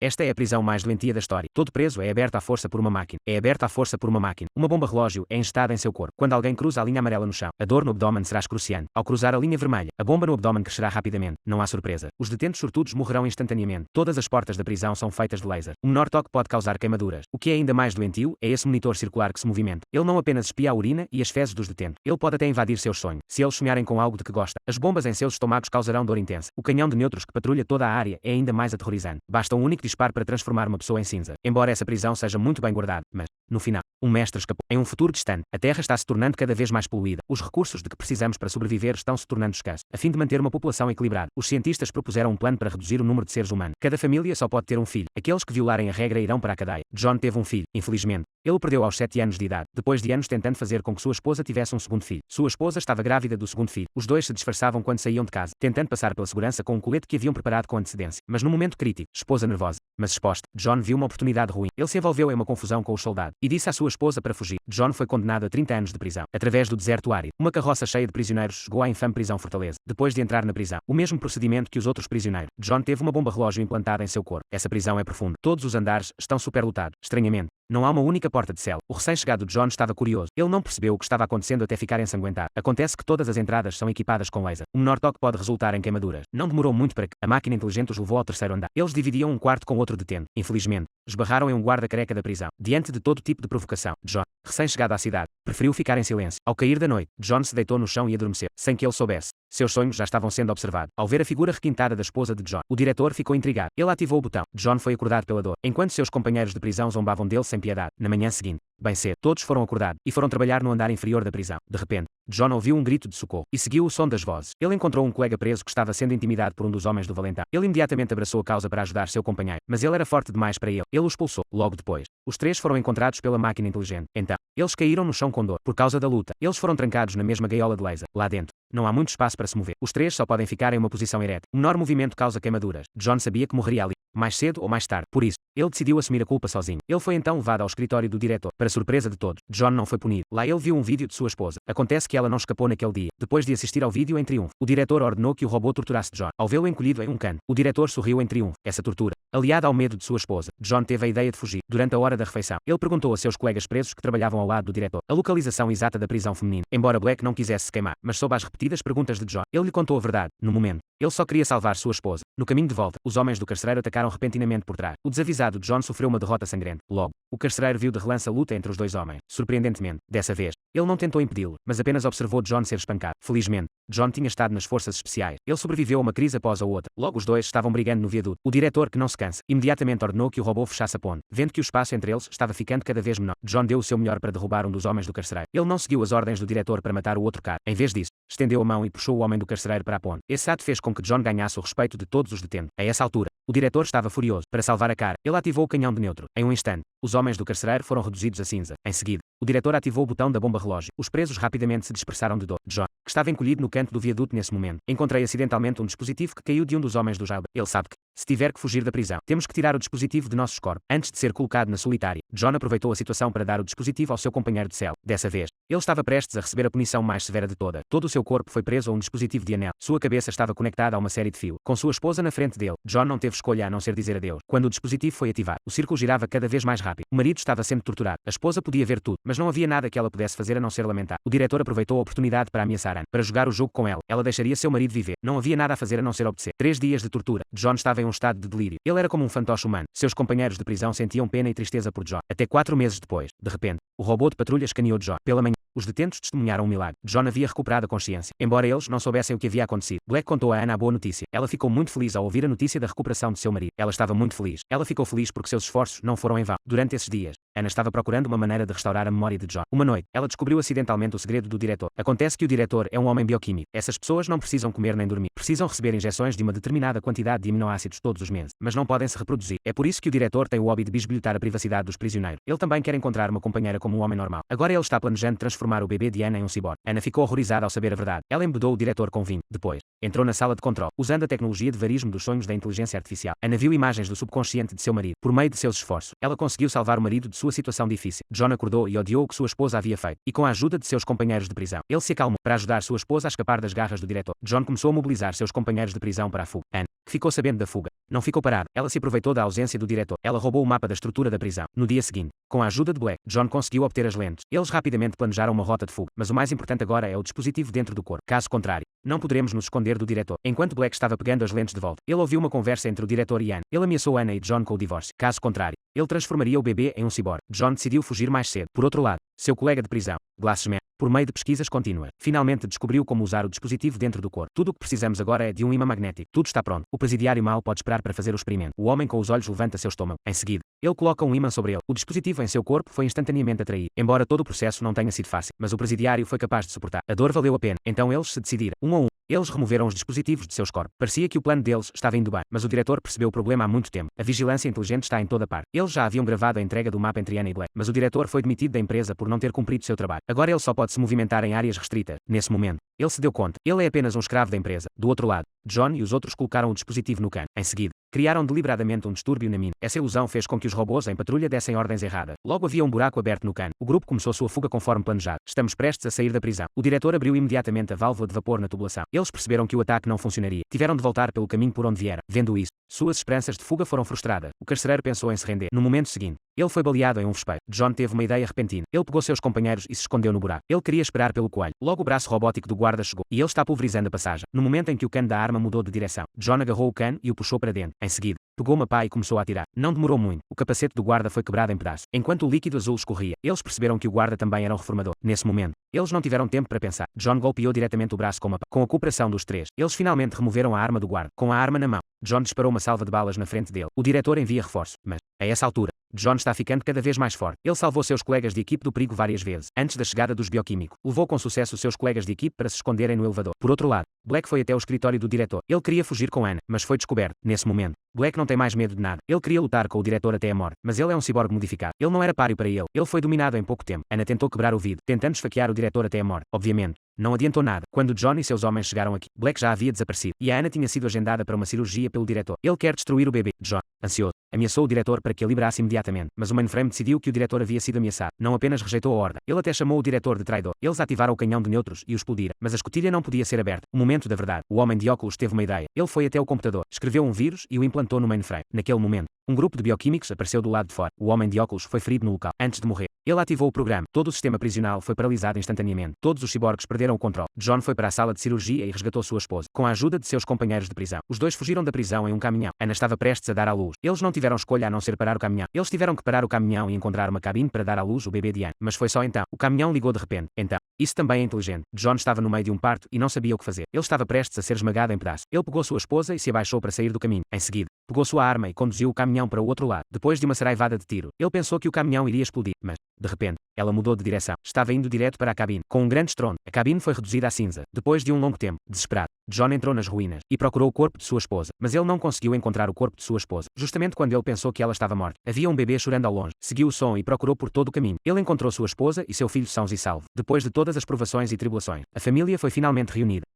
Esta é a prisão mais doentia da história. Todo preso é aberto à força por uma máquina. Uma bomba relógio é instada em seu corpo. Quando alguém cruza a linha amarela no chão, a dor no abdômen será excruciante. Ao cruzar a linha vermelha, a bomba no abdômen crescerá rapidamente. Não há surpresa. Os detentos sortudos morrerão instantaneamente. Todas as portas da prisão são feitas de laser. O menor toque pode causar queimaduras. O que é ainda mais doentio é esse monitor circular que se movimenta. Ele não apenas espia a urina e as fezes dos detentos. Ele pode até invadir seus sonhos. Se eles sonharem com algo de que gosta, as bombas em seus estômagos causarão dor intensa. O canhão de nêutrons que patrulha toda a área é ainda mais aterrorizante. Basta um único disparo para transformar uma pessoa em cinza. Embora essa prisão seja muito bem guardada, mas, no final, um mestre escapou. Em um futuro distante, a Terra está se tornando cada vez mais poluída. Os recursos de que precisamos para sobreviver estão se tornando escassos. A fim de manter uma população equilibrada, os cientistas propuseram um plano para reduzir o número de seres humanos. Cada família só pode ter um filho. Aqueles que violarem a regra irão para a cadeia. John teve um filho, infelizmente. Ele o perdeu aos 7 anos de idade, depois de anos tentando fazer com que sua esposa tivesse um segundo filho. Sua esposa estava grávida do segundo filho. Os dois se disfarçavam quando saíam de casa, tentando passar pela segurança com um colete que haviam preparado com antecedência. Mas no momento crítico, esposa nervosa, mas exposta, John viu uma oportunidade ruim. Ele se envolveu em uma confusão com os soldados e disse à sua esposa para fugir. John foi condenado a 30 anos de prisão. Através do deserto árido, uma carroça cheia de prisioneiros chegou à infame prisão Fortaleza. Depois de entrar na prisão, o mesmo procedimento que os outros prisioneiros, John teve uma bomba relógio implantada em seu corpo. Essa prisão é profunda. Todos os andares estão superlotados. Estranhamente, não há uma única porta de cela. O recém-chegado John estava curioso. Ele não percebeu o que estava acontecendo até ficar ensanguentado. Acontece que todas as entradas são equipadas com laser. O menor toque pode resultar em queimaduras. Não demorou muito para que a máquina inteligente os levou ao terceiro andar. Eles dividiam um quarto com outro detento. Infelizmente, esbarraram em um guarda careca da prisão. Diante de todo tipo de provocação, John, recém-chegado à cidade, preferiu ficar em silêncio. Ao cair da noite, John se deitou no chão e adormeceu, sem que ele soubesse. Seus sonhos já estavam sendo observados. Ao ver a figura requintada da esposa de John, o diretor ficou intrigado. Ele ativou o botão. John foi acordado pela dor, enquanto seus companheiros de prisão zombavam dele sem piedade. Na manhã seguinte, bem cedo, todos foram acordados e foram trabalhar no andar inferior da prisão. De repente, John ouviu um grito de socorro e seguiu o som das vozes. Ele encontrou um colega preso que estava sendo intimidado por um dos homens do valentão. Ele imediatamente abraçou a causa para ajudar seu companheiro, mas ele era forte demais para ele. Ele o expulsou. Logo depois, os três foram encontrados pela máquina inteligente. Então, eles caíram no chão com dor. Por causa da luta, eles foram trancados na mesma gaiola de laser. Lá dentro, não há muito espaço para se mover. Os três só podem ficar em uma posição ereta. O menor movimento causa queimaduras. John sabia que morreria ali, mais cedo ou mais tarde. Por isso, ele decidiu assumir a culpa sozinho. Ele foi então levado ao escritório do diretor. Para surpresa de todos, John não foi punido. Lá ele viu um vídeo de sua esposa. Acontece que ela não escapou naquele dia. Depois de assistir ao vídeo em triunfo, o diretor ordenou que o robô torturasse John. Ao vê-lo encolhido em um canto, o diretor sorriu em triunfo. Essa tortura, aliada ao medo de sua esposa, John teve a ideia de fugir. Durante a hora da refeição, ele perguntou a seus colegas presos que trabalhavam ao lado do diretor a localização exata da prisão feminina. Embora Black não quisesse se queimar, mas sob as repetidas perguntas de John, ele lhe contou a verdade. No momento, ele só queria salvar sua esposa. No caminho de volta, os homens do carcereiro atacaram repentinamente por trás. O desavisado John sofreu uma derrota sangrenta. Logo, o carcereiro viu de relance a luta entre os dois homens. Surpreendentemente, dessa vez, ele não tentou impedi-lo, mas apenas observou John ser espancado. Felizmente, John tinha estado nas forças especiais. Ele sobreviveu a uma crise após a outra. Logo os dois estavam brigando no viaduto. O diretor, que não se cansa, imediatamente ordenou que o robô fechasse a ponte. Vendo que o espaço entre eles estava ficando cada vez menor, John deu o seu melhor para derrubar um dos homens do carcereiro. Ele não seguiu as ordens do diretor para matar o outro cara. Em vez disso, estendeu a mão e puxou o homem do carcereiro para a ponte. Esse ato fez com que John ganhasse o respeito de todos os detentos. A essa altura, o diretor estava furioso. Para salvar a cara, ele ativou o canhão de neutro. Em um instante, os homens do carcereiro foram reduzidos a cinza. Em seguida, o diretor ativou o botão da bomba relógio. Os presos rapidamente se dispersaram de dor. John, que estava encolhido no canto do viaduto nesse momento, encontrei acidentalmente um dispositivo que caiu de um dos homens do jail. Ele sabe que, se tiver que fugir da prisão, temos que tirar o dispositivo de nossos corpos. Antes de ser colocado na solitária, John aproveitou a situação para dar o dispositivo ao seu companheiro de cela. Dessa vez, ele estava prestes a receber a punição mais severa de toda. Todo o seu corpo foi preso a um dispositivo de anel. Sua cabeça estava conectada a uma série de fios. Com sua esposa na frente dele, John não teve escolha a não ser dizer adeus. Quando o dispositivo foi ativado, o círculo girava cada vez mais rápido. O marido estava sendo torturado. A esposa podia ver tudo, mas não havia nada que ela pudesse fazer a não ser lamentar. O diretor aproveitou a oportunidade para ameaçar Anne, para jogar o jogo com ela. Ela deixaria seu marido viver. Não havia nada a fazer a não ser obedecer. 3 dias de tortura. John estava em um estado de delírio. Ele era como um fantoche humano. Seus companheiros de prisão sentiam pena e tristeza por John. Até 4 meses depois, de repente, o robô de patrulha escaneou John. Pela manhã, os detentos testemunharam um milagre. John havia recuperado a consciência. Embora eles não soubessem o que havia acontecido, Black contou a Anna a boa notícia. Ela ficou muito feliz ao ouvir a notícia da recuperação de seu marido. Ela estava muito feliz. Ela ficou feliz porque seus esforços não foram em vão. Durante esses dias, Anna estava procurando uma maneira de restaurar a memória de John. Uma noite, ela descobriu acidentalmente o segredo do diretor. Acontece que o diretor é um homem bioquímico. Essas pessoas não precisam comer nem dormir. Precisam receber injeções de uma determinada quantidade de aminoácidos todos os meses, mas não podem se reproduzir. É por isso que o diretor tem o hobby de bisbilhotar a privacidade dos prisioneiros. Ele também quer encontrar uma companheira como um homem normal. Agora ele está planejando transformar o bebê de Anna em um ciborgue. Anna ficou horrorizada ao saber a verdade. Ela embebedou o diretor com vinho. Depois, entrou na sala de controle, usando a tecnologia de verismo dos sonhos da inteligência artificial. Anna viu imagens do subconsciente de seu marido. Por meio de seus esforços, ela conseguiu salvar o marido de sua situação difícil. John acordou e odiou o que sua esposa havia feito. E com a ajuda de seus companheiros de prisão, ele se acalmou. Para ajudar sua esposa a escapar das garras do diretor, John começou a mobilizar seus companheiros de prisão para a fuga. Anne, que ficou sabendo da fuga, Não ficou parado. Ela se aproveitou da ausência do diretor. Ela roubou o mapa da estrutura da prisão. No dia seguinte, com a ajuda de Black, John conseguiu obter as lentes. Eles rapidamente planejaram uma rota de fuga, mas o mais importante agora é o dispositivo dentro do corpo. Caso contrário, não poderemos nos esconder do diretor. Enquanto Black estava pegando as lentes de volta, ele ouviu uma conversa entre o diretor e Anne. Ele ameaçou Anna e John com o divórcio. Caso contrário, ele transformaria o bebê em um ciborgue. John decidiu fugir mais cedo. Por outro lado, seu colega de prisão, Glassman, por meio de pesquisas contínuas, finalmente descobriu como usar o dispositivo dentro do corpo. Tudo o que precisamos agora é de um ímã magnético. Tudo está pronto. O presidiário mal pode esperar para fazer o experimento. O homem com os olhos levanta seu estômago. Em seguida, ele coloca um ímã sobre ele. O dispositivo em seu corpo foi instantaneamente atraído. Embora todo o processo não tenha sido fácil, mas o presidiário foi capaz de suportar. A dor valeu a pena. Então eles se decidiram, um a um. Eles removeram os dispositivos de seus corpos. Parecia que o plano deles estava indo bem, mas o diretor percebeu o problema há muito tempo. A vigilância inteligente está em toda parte. Eles já haviam gravado a entrega do mapa entre Anna e Black, mas o diretor foi demitido da empresa por não ter cumprido seu trabalho. Agora ele só pode se movimentar em áreas restritas. Nesse momento, ele se deu conta. Ele é apenas um escravo da empresa. Do outro lado, John e os outros colocaram o dispositivo no cano. Em seguida, criaram deliberadamente um distúrbio na mina. Essa ilusão fez com que os robôs em patrulha dessem ordens erradas. Logo havia um buraco aberto no cano. O grupo começou sua fuga conforme planejado. Estamos prestes a sair da prisão. O diretor abriu imediatamente a válvula de vapor na tubulação. Eles perceberam que o ataque não funcionaria. Tiveram de voltar pelo caminho por onde vieram. Vendo isso, suas esperanças de fuga foram frustradas. O carcereiro pensou em se render. No momento seguinte, ele foi baleado em um vespeiro. John teve uma ideia repentina. Ele pegou seus companheiros e se escondeu no buraco. Ele queria esperar pelo coelho. Logo o braço robótico do guarda chegou, e ele está pulverizando a passagem. No momento em que o cano da arma mudou de direção, John agarrou o cano e o puxou para dentro. Em seguida, pegou uma pá e começou a atirar. Não demorou muito. O capacete do guarda foi quebrado em pedaços. Enquanto o líquido azul escorria, eles perceberam que o guarda também era um reformador. Nesse momento, eles não tiveram tempo para pensar. John golpeou diretamente o braço com uma pá. Com a cooperação dos três, eles finalmente removeram a arma do guarda. Com a arma na mão, John disparou uma salva de balas na frente dele. O diretor envia reforço, mas, a essa altura, John está ficando cada vez mais forte. Ele salvou seus colegas de equipe do perigo várias vezes. Antes da chegada dos bioquímicos, levou com sucesso seus colegas de equipe para se esconderem no elevador. Por outro lado, Black foi até o escritório do diretor. Ele queria fugir com Anna, mas foi descoberto. Nesse momento, Black não tem mais medo de nada. Ele queria lutar com o diretor até a morte, mas ele é um ciborgue modificado. Ele não era páreo para ele. Ele foi dominado em pouco tempo. Anna tentou quebrar o vidro, tentando esfaquear o diretor até a morte. Obviamente, não adiantou nada. Quando John e seus homens chegaram aqui, Black já havia desaparecido, e a Anna tinha sido agendada para uma cirurgia pelo diretor. Ele quer destruir o bebê. John, ansioso, ameaçou o diretor para que a liberasse imediatamente, mas o mainframe decidiu que o diretor havia sido ameaçado. Não apenas rejeitou a ordem, ele até chamou o diretor de traidor. Eles ativaram o canhão de neutros e o explodiram, mas a escotilha não podia ser aberta. O momento da verdade. O homem de óculos teve uma ideia. Ele foi até o computador, escreveu um vírus e o implantou no mainframe. Naquele momento, um grupo de bioquímicos apareceu do lado de fora. O homem de óculos foi ferido no local. Antes de morrer, ele ativou o programa. Todo o sistema prisional foi paralisado instantaneamente. Todos os ciborgues perderam o controle. John foi para a sala de cirurgia e resgatou sua esposa, com a ajuda de seus companheiros de prisão. Os dois fugiram da prisão em um caminhão. Anna estava prestes a dar à luz. Eles não tiveram escolha a não ser parar o caminhão. Eles tiveram que parar o caminhão e encontrar uma cabine para dar à luz o bebê de Anna. Mas foi só então. O caminhão ligou de repente. Então, isso também é inteligente. John estava no meio de um parto e não sabia o que fazer. Ele estava prestes a ser esmagado em pedaços. Ele pegou sua esposa e se abaixou para sair do caminho. Em seguida, pegou sua arma e conduziu o caminhão para o outro lado. Depois de uma saraivada de tiro, ele pensou que o caminhão iria explodir, mas, de repente, ela mudou de direção. Estava indo direto para a cabine. Com um grande estrondo, a cabine foi reduzida a cinza. Depois de um longo tempo, desesperado, John entrou nas ruínas e procurou o corpo de sua esposa, mas ele não conseguiu encontrar o corpo de sua esposa. Justamente quando ele pensou que ela estava morta, havia um bebê chorando ao longe. Seguiu o som e procurou por todo o caminho. Ele encontrou sua esposa e seu filho sãos e salvos. Depois de todas as provações e tribulações, a família foi finalmente reunida.